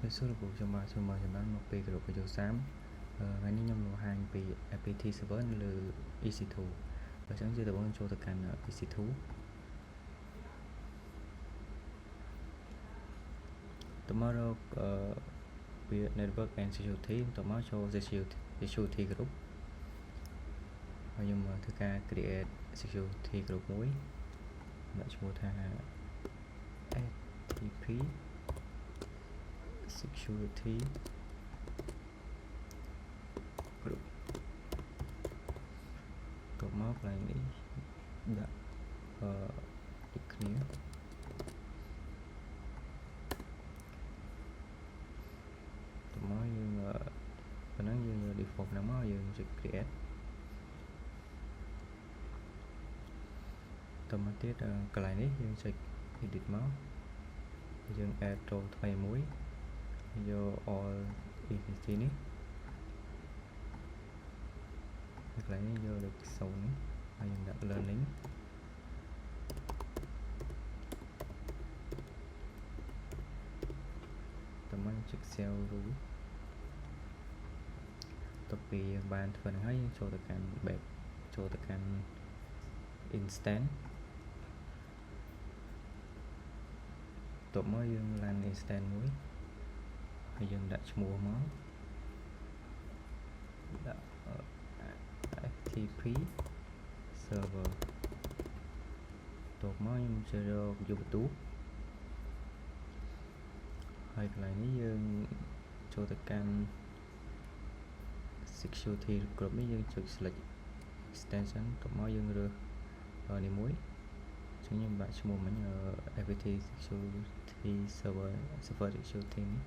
Cái số lượng trong bài số mà chúng một pi group của xám ngày nay nhung một hàng pi apt server là EC2 và sáng chưa được bọn cho tất cả EC2 tomorrow be network and security tomorrow cho security group và nhưng mà thứ ca create security group mới đã cho tha FTP security group tụi móc lại đi đã được kia tụi móc như và nó như default nó móc như trực create tụi móc tiết cái này ní như trực edit móc dương add cho thay muối vô all EPC ní hoặc là vô được sâu ní và dùng đặt lên lính tầm anh trực sell rú tập vì bàn phần hay cho tất cả bẹp cho tất cả instant tụi mới dương lan instant muối hay dương đặt mua món FTP server tụi mới server YouTube hay là ní dương cho tất cả security group ní dương trực select extension tụi mới dương được ở đi muối chúng như bạn mua mấy FTP security server security ní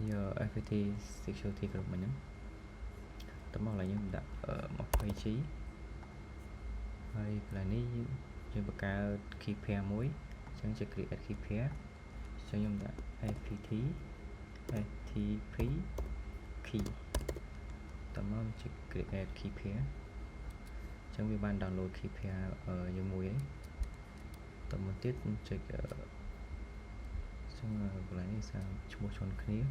giờ FPT security group mình tấm màu là những đặt ở một vị trí hay là ní như bậc cao khi pair muối chẳng chỉ create khi pair cho nhung đặt FPT FTP key tấm màu chỉ create khi pair trong việc ban download khi pair ở như muối ấy tấm một tiết check xong rồi lại như sao một chọn kia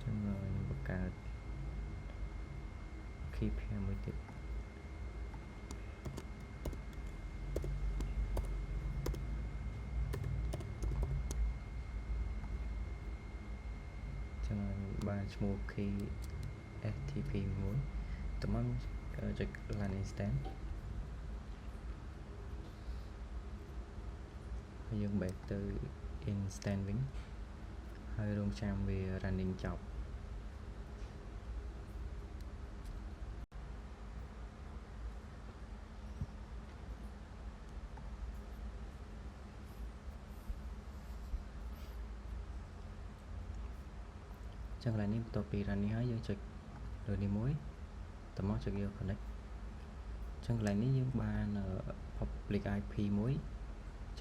xong rồi bậc cao khi pair mới tiếp xong rồi ba mua khi FTP muốn tụi mình check là instant dương bạc từ instant win hơi rung trang về running chọc chẳng lại nếu tôi bị running hết dương trực rồi đi muối tầm món trực yêu connect chẳng lại nếu dương ba public IP muối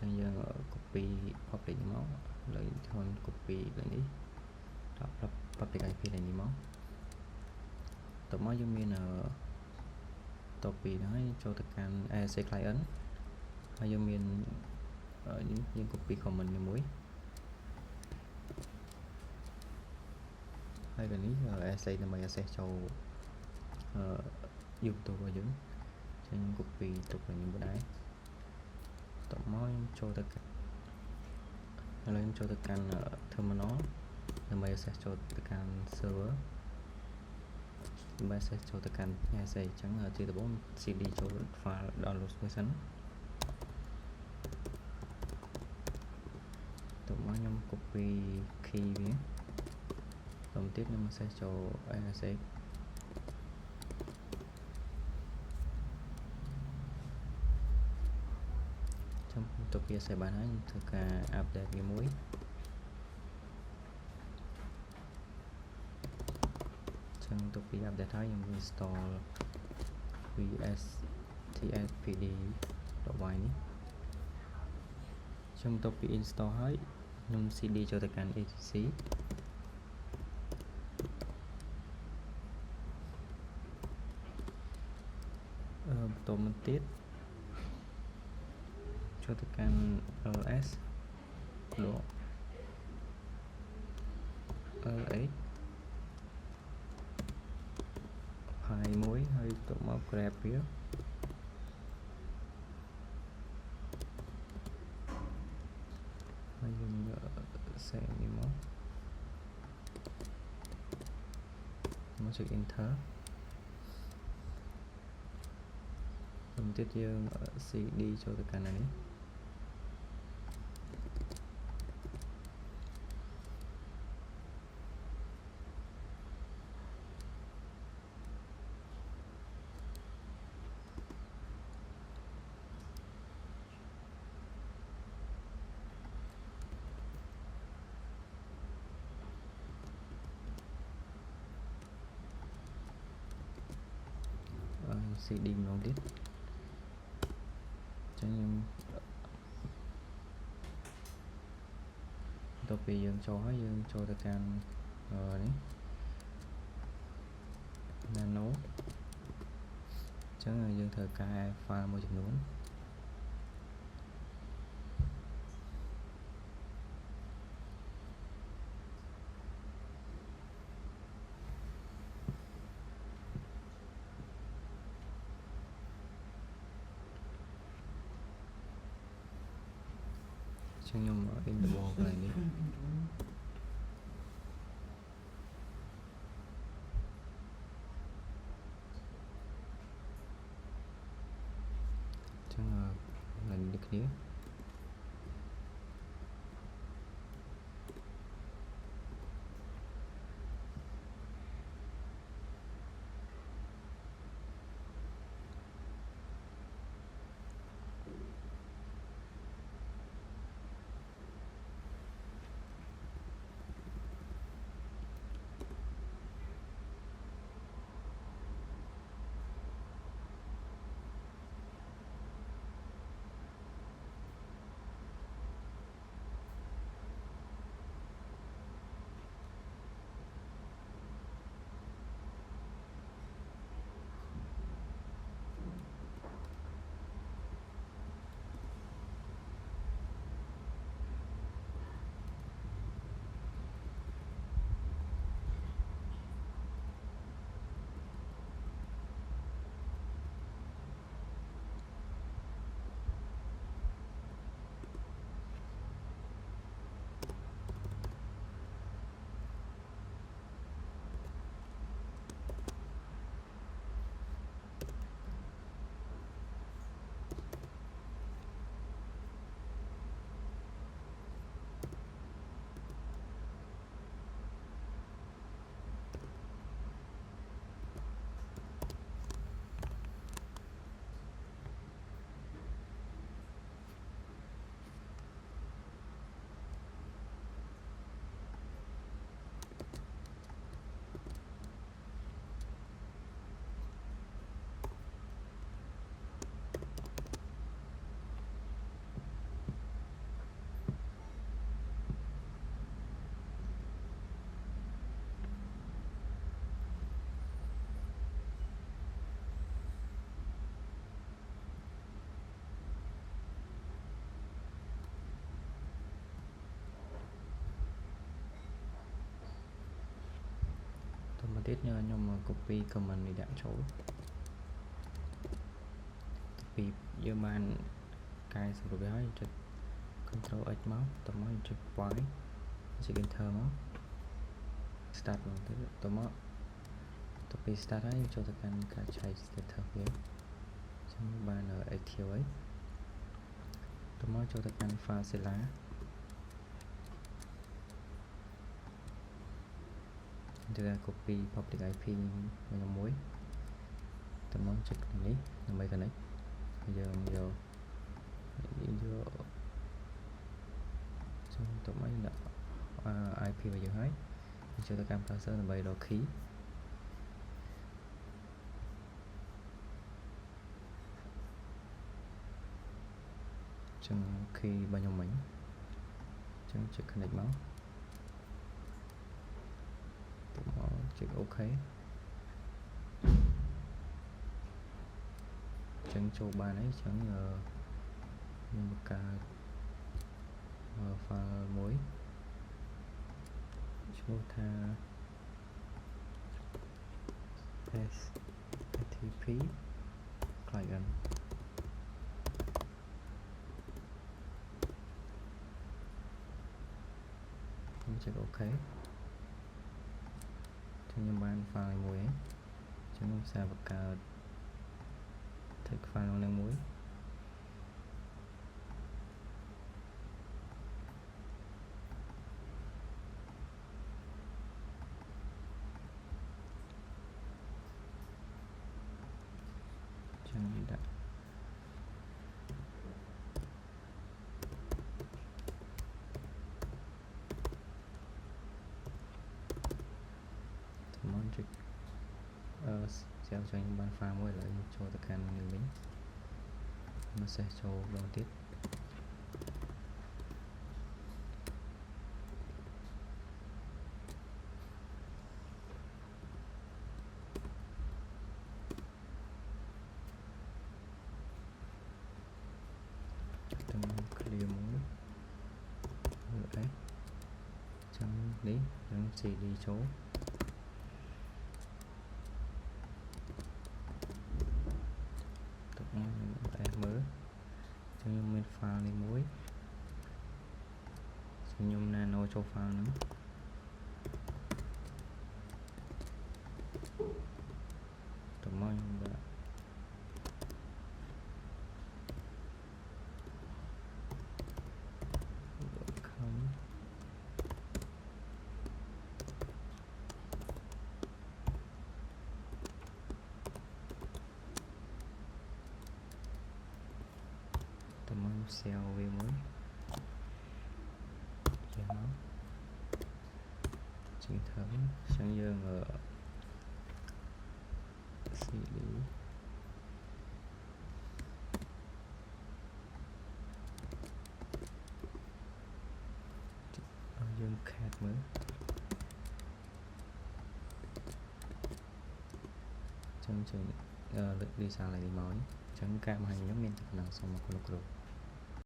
chẳng dương copy public máu lấy thôi copy lại đi đó public IP này đi máu tụi mới dương miền copy nó cho tất cả ASC client hay dương miền ở những copy của mình như muối hay là ní ASC là mày ASC cho YouTube vào dưỡng trên copy tục là những cái đấy tổng mới cho tất cả lên cho tất cả terminal là mày sẽ cho tất cả server mày sẽ cho tất cả ASC chẳng là chỉ là 4 CD cho file download mới sẵn tổng mới nhâm copy key nhé tổng tiếp nhưng mà sẽ cho ASC trong tôi kia sẽ bán hết tất cả update cái muối trong tôi kia update hết những install VSTSPD độ bài ní trong tôi kia install hết nhưng CD cho tất cả etc tôi mình tiết cho tới căn ls độ lx hai muối hơi tụ máu grab phía hay dùng xe đi máu chụp enter mình tiếp dương ở cd cho tất cả này cd nó tiếp cho nhưng tôi bị dương cho tất cả đấy nano chẳng là dương thời ca pha một chục nón chẳng nhưng mà in the ball này đi chẳng là được nhé mà tiết nha nhưng mà copy comment này đạn chỗ vì giờ bạn cài sửa đổi cho Ctrl X máu tầm máu cho quái sẽ enter máu start rồi tới tầm máu copy start ấy cho tất cả các chạy status phía trong bàn ở AQ ấy tầm máu cho tất cả pha sẽ lá ra copy public IP với nhóm muối tầm món trực này là mấy cái này giờ xong tụi mấy là IP và giờ hết cho tất cả browser là bày đồ khí chẳng khi bao nhiêu mình chẳng trực connect máu chữ ok chẳng cho ba ấy chẳng nhưng mà cả file muối chúng ta http client mình check OK cho nhưng ban file muối chúng ta bật cả thích file năng muối chẳng đã món trực gieo cho những ban file muối lại cho tất cả người lính nó sẽ cho đầu tiếp từng clear muối đấy chẳng lý chẳng chỉ đi chỗ mới cho nhung bên file đi muối cho nhung nano cho file nữa tụi mình đã không tụi mình xeo về muối cho nó truyền thống sang dương ở xử lý dương khác mới trong trường lực đi sang lại đi mới chẳng cam hành nhóm miền thực năng xong một lúc